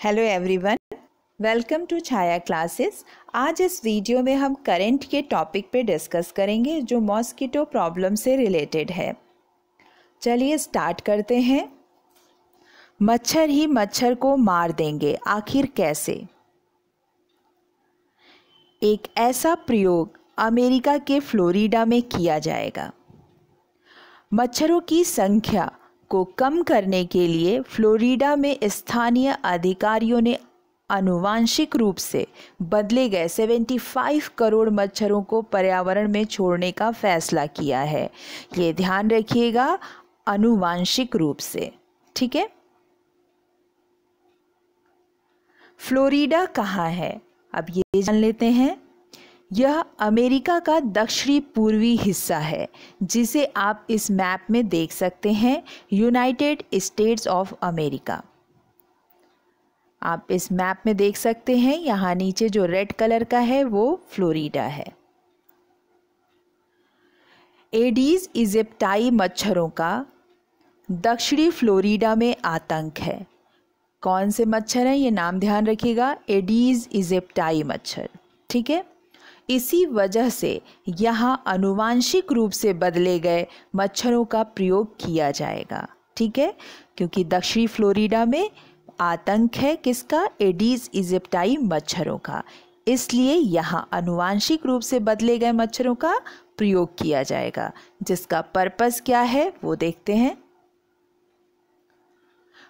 Hello everyone, welcome to Chhaya classes. आज इस video में हम करंट के टॉपिक पे डिस्कस करेंगे जो मॉस्किटो प्रॉब्लम से रिलेटेड है। चलिए स्टार्ट करते हैं। मच्छर ही मच्छर को मार देंगे, आखिर कैसे? एक ऐसा प्रयोग अमेरिका के फ्लोरिडा में किया जाएगा। मच्छरों की संख्या को कम करने के लिए फ्लोरिडा में स्थानीय अधिकारियों ने आनुवांशिक रूप से बदले गए 75 करोड़ मच्छरों को पर्यावरण में छोड़ने का फैसला किया है। ये ध्यान रखिएगा, आनुवांशिक रूप से, ठीक है। फ्लोरिडा कहाँ है, अब ये जान लेते हैं। यह अमेरिका का दक्षिणी पूर्वी हिस्सा है, जिसे आप इस मैप में देख सकते हैं, यूनाइटेड स्टेट्स ऑफ अमेरिका। आप इस मैप में देख सकते हैं, यहाँ नीचे जो रेड कलर का है वो फ्लोरिडा है। एडीज इजिप्टाई मच्छरों का दक्षिणी फ्लोरिडा में आतंक है। कौन से मच्छर हैं, ये नाम ध्यान रखिएगा, एडीज इजिप्टाई मच्छर, ठीक है। इसी वजह से यहाँ आनुवांशिक रूप से बदले गए मच्छरों का प्रयोग किया जाएगा, ठीक है, क्योंकि दक्षिणी फ्लोरिडा में आतंक है किसका, एडीज इजिप्टाई मच्छरों का, इसलिए यहाँ आनुवांशिक रूप से बदले गए मच्छरों का प्रयोग किया जाएगा। जिसका पर्पस क्या है वो देखते हैं।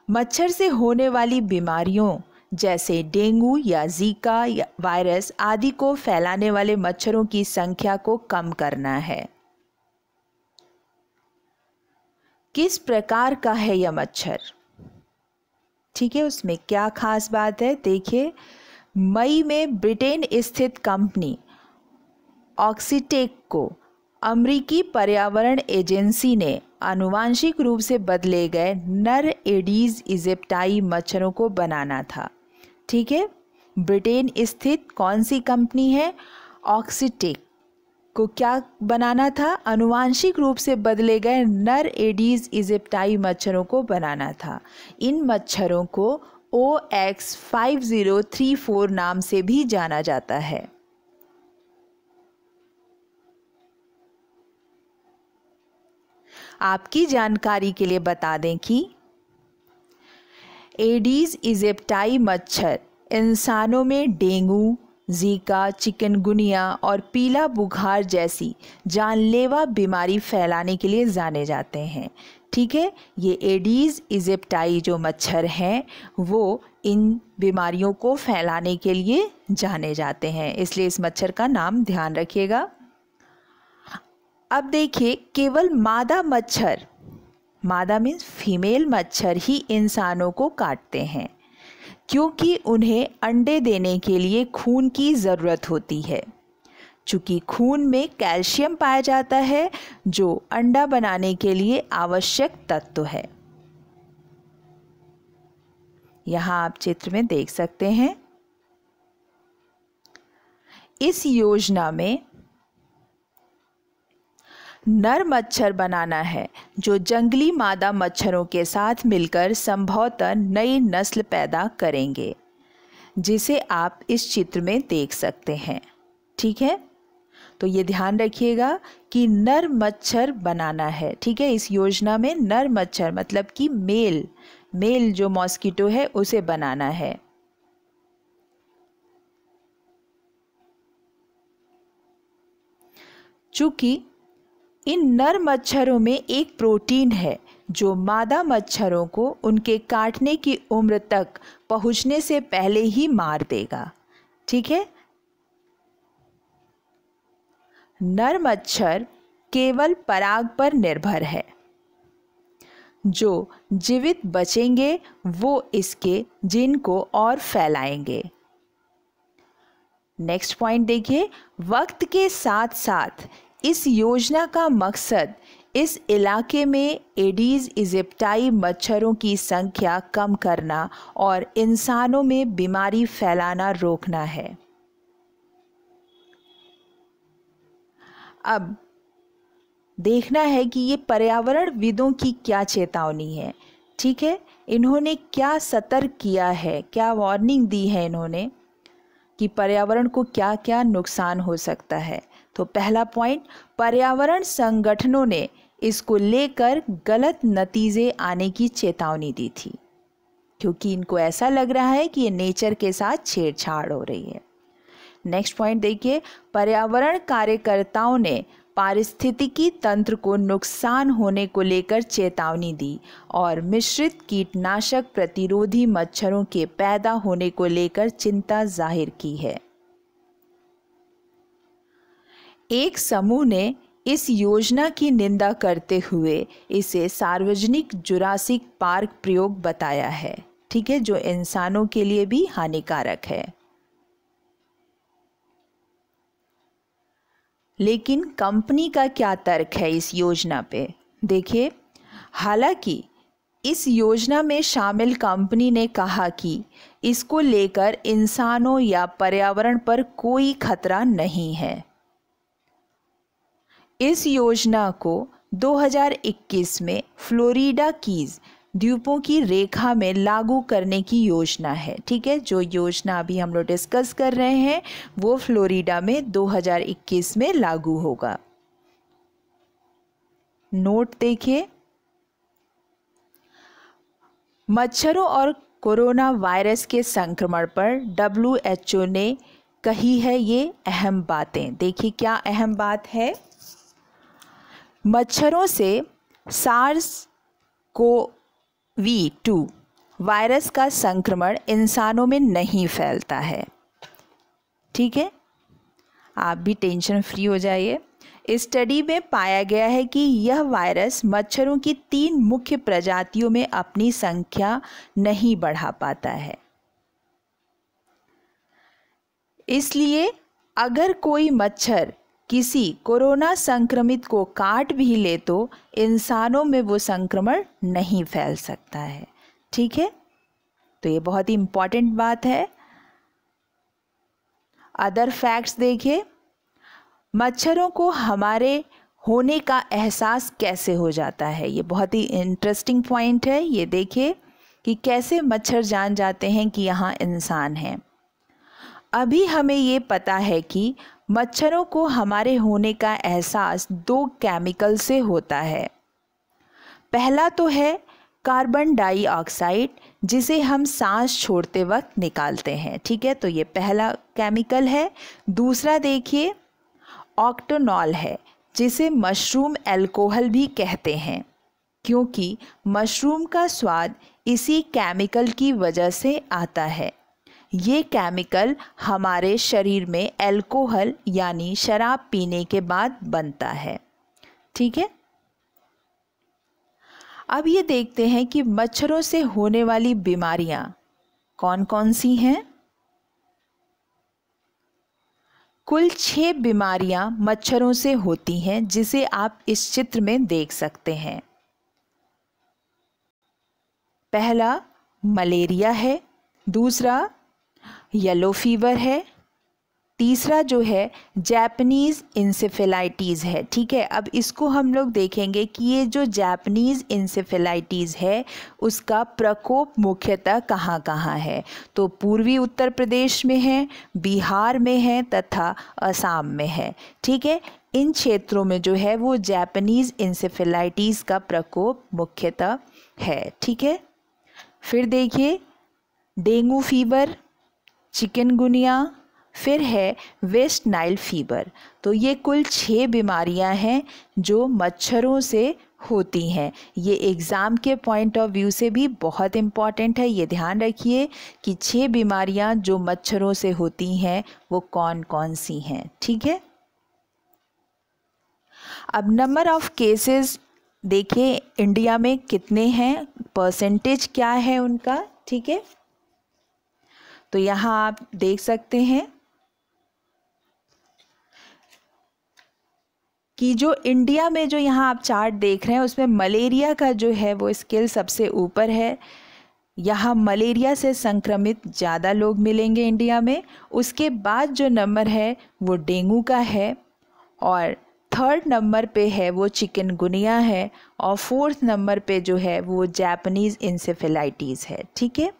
मच्छर से होने वाली बीमारियों जैसे डेंगू या जीका या वायरस आदि को फैलाने वाले मच्छरों की संख्या को कम करना है। किस प्रकार का है यह मच्छर, ठीक है, उसमें क्या खास बात है देखिए। मई में ब्रिटेन स्थित कंपनी ऑक्सीटेक को अमेरिकी पर्यावरण एजेंसी ने आनुवांशिक रूप से बदले गए नर एडीज इजिप्टाई मच्छरों को बनाना था, ठीक है। ब्रिटेन स्थित कौन सी कंपनी है, ऑक्सीटेक को क्या बनाना था, आनुवांशिक रूप से बदले गए नर एडीज इजिप्टाई मच्छरों को बनाना था। इन मच्छरों को OX5034 नाम से भी जाना जाता है। आपकी जानकारी के लिए बता दें कि एडीज इजिप्टाई मच्छर इंसानों में डेंगू, जीका, चिकनगुनिया और पीला बुखार जैसी जानलेवा बीमारी फैलाने के लिए जाने जाते हैं, ठीक है। ये एडीज इजिप्टाई जो मच्छर हैं वो इन बीमारियों को फैलाने के लिए जाने जाते हैं, इसलिए इस मच्छर का नाम ध्यान रखिएगा। अब देखिए, केवल मादा मच्छर, मादा मीन्स फीमेल मच्छर ही इंसानों को काटते हैं, क्योंकि उन्हें अंडे देने के लिए खून की ज़रूरत होती है। चूँकि खून में कैल्शियम पाया जाता है जो अंडा बनाने के लिए आवश्यक तत्व है। यहाँ आप चित्र में देख सकते हैं। इस योजना में नर मच्छर बनाना है जो जंगली मादा मच्छरों के साथ मिलकर संभवतः नई नस्ल पैदा करेंगे, जिसे आप इस चित्र में देख सकते हैं, ठीक है। तो ये ध्यान रखिएगा कि नर मच्छर बनाना है, ठीक है। इस योजना में नर मच्छर मतलब कि मेल जो मॉस्किटो है उसे बनाना है। चूंकि इन नर मच्छरों में एक प्रोटीन है जो मादा मच्छरों को उनके काटने की उम्र तक पहुंचने से पहले ही मार देगा, ठीक है। नर मच्छर केवल पराग पर निर्भर है, जो जीवित बचेंगे वो इसके जीन को और फैलाएंगे। नेक्स्ट पॉइंट देखिए, वक्त के साथ साथ इस योजना का मकसद इस इलाके में एडीज इजिप्टाई मच्छरों की संख्या कम करना और इंसानों में बीमारी फैलाना रोकना है। अब देखना है कि ये पर्यावरणविदों की क्या चेतावनी है, ठीक है। इन्होंने क्या सतर्क किया है, क्या वार्निंग दी है इन्होंने कि पर्यावरण को क्या क्या नुकसान हो सकता है। तो पहला पॉइंट, पर्यावरण संगठनों ने इसको लेकर गलत नतीजे आने की चेतावनी दी थी, क्योंकि इनको ऐसा लग रहा है कि ये नेचर के साथ छेड़छाड़ हो रही है। नेक्स्ट पॉइंट देखिए, पर्यावरण कार्यकर्ताओं ने पारिस्थितिकी तंत्र को नुकसान होने को लेकर चेतावनी दी और मिश्रित कीटनाशक प्रतिरोधी मच्छरों के पैदा होने को लेकर चिंता जाहिर की है। एक समूह ने इस योजना की निंदा करते हुए इसे सार्वजनिक जुरासिक पार्क प्रयोग बताया है, ठीक है, जो इंसानों के लिए भी हानिकारक है। लेकिन कंपनी का क्या तर्क है इस योजना पे? देखिए, हालांकि इस योजना में शामिल कंपनी ने कहा कि इसको लेकर इंसानों या पर्यावरण पर कोई खतरा नहीं है। इस योजना को 2021 में फ्लोरिडा कीज द्वीपों की रेखा में लागू करने की योजना है, ठीक है। जो योजना अभी हम लोग डिस्कस कर रहे हैं वो फ्लोरिडा में 2021 में लागू होगा। नोट देखिए, मच्छरों और कोरोना वायरस के संक्रमण पर WHO ने कही है ये अहम बातें। देखिए क्या अहम बात है। मच्छरों से SARS-CoV-2 वायरस का संक्रमण इंसानों में नहीं फैलता है, ठीक है। आप भी टेंशन फ्री हो जाइए। इस स्टडी में पाया गया है कि यह वायरस मच्छरों की 3 मुख्य प्रजातियों में अपनी संख्या नहीं बढ़ा पाता है। इसलिए अगर कोई मच्छर किसी कोरोना संक्रमित को काट भी ले तो इंसानों में वो संक्रमण नहीं फैल सकता है, ठीक है। तो ये बहुत ही इम्पॉर्टेंट बात है। अदर फैक्ट्स देखिए, मच्छरों को हमारे होने का एहसास कैसे हो जाता है, ये बहुत ही इंटरेस्टिंग पॉइंट है। ये देखिए कि कैसे मच्छर जान जाते हैं कि यहाँ इंसान हैं। अभी हमें ये पता है कि मच्छरों को हमारे होने का एहसास 2 केमिकल से होता है। पहला तो है कार्बन डाइऑक्साइड, जिसे हम सांस छोड़ते वक्त निकालते हैं, ठीक है। तो ये पहला केमिकल है। दूसरा देखिए ऑक्टेनॉल है, जिसे मशरूम अल्कोहल भी कहते हैं, क्योंकि मशरूम का स्वाद इसी केमिकल की वजह से आता है। ये केमिकल हमारे शरीर में अल्कोहल यानी शराब पीने के बाद बनता है, ठीक है। अब ये देखते हैं कि मच्छरों से होने वाली बीमारियां कौन कौन सी हैं। कुल 6 बीमारियां मच्छरों से होती हैं, जिसे आप इस चित्र में देख सकते हैं। पहला मलेरिया है, दूसरा येलो फीवर है, तीसरा जो है जापानीज़ इंसेफेलाइटिस है, ठीक है। अब इसको हम लोग देखेंगे कि ये जो जापानीज़ इंसेफेलाइटिस है उसका प्रकोप मुख्यतः कहाँ कहाँ है। तो पूर्वी उत्तर प्रदेश में है, बिहार में है तथा असम में है, ठीक है। इन क्षेत्रों में जो है वो जापानीज़ इंसेफेलाइटिस का प्रकोप मुख्यतः है, ठीक है। फिर देखिए डेंगू फीवर, चिकनगुनिया, फिर है वेस्ट नाइल फीवर। तो ये कुल 6 बीमारियां हैं जो मच्छरों से होती हैं। ये एग्ज़ाम के पॉइंट ऑफ व्यू से भी बहुत इम्पॉर्टेंट है। ये ध्यान रखिए कि 6 बीमारियां जो मच्छरों से होती हैं वो कौन कौन सी हैं, ठीक है। अब नंबर ऑफ केसेस देखिए इंडिया में कितने हैं, परसेंटेज क्या है उनका, ठीक है। तो यहाँ आप देख सकते हैं कि जो इंडिया में जो यहाँ आप चार्ट देख रहे हैं उसमें मलेरिया का जो है वो स्केल सबसे ऊपर है। यहाँ मलेरिया से संक्रमित ज़्यादा लोग मिलेंगे इंडिया में। उसके बाद जो नंबर है वो डेंगू का है और थर्ड नंबर पे है वो चिकनगुनिया है, और फोर्थ नंबर पे जो है वो जापानीज़ इंसेफेलाइटिस है। ठीक है।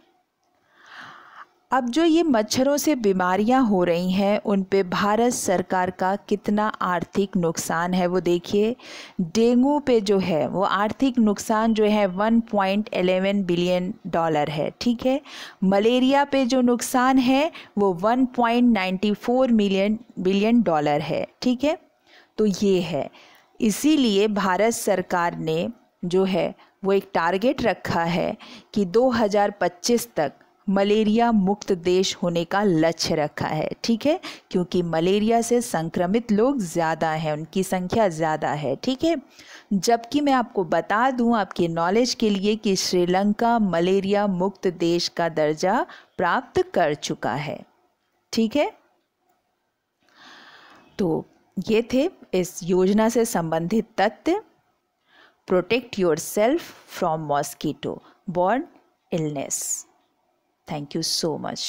अब जो ये मच्छरों से बीमारियां हो रही हैं उन पे भारत सरकार का कितना आर्थिक नुकसान है वो देखिए। डेंगू पे जो है वो आर्थिक नुकसान जो है 1.11 बिलियन डॉलर है। ठीक है। मलेरिया पे जो नुकसान है वो 1.94 बिलियन डॉलर है। ठीक है। तो ये है, इसीलिए भारत सरकार ने जो है वो एक टारगेट रखा है कि 2025 तक मलेरिया मुक्त देश होने का लक्ष्य रखा है। ठीक है। क्योंकि मलेरिया से संक्रमित लोग ज़्यादा हैं, उनकी संख्या ज़्यादा है। ठीक है। जबकि मैं आपको बता दूं आपके नॉलेज के लिए कि श्रीलंका मलेरिया मुक्त देश का दर्जा प्राप्त कर चुका है। ठीक है। तो ये थे इस योजना से संबंधित तथ्य। Protect yourself from mosquito borne illness. Thank you so much.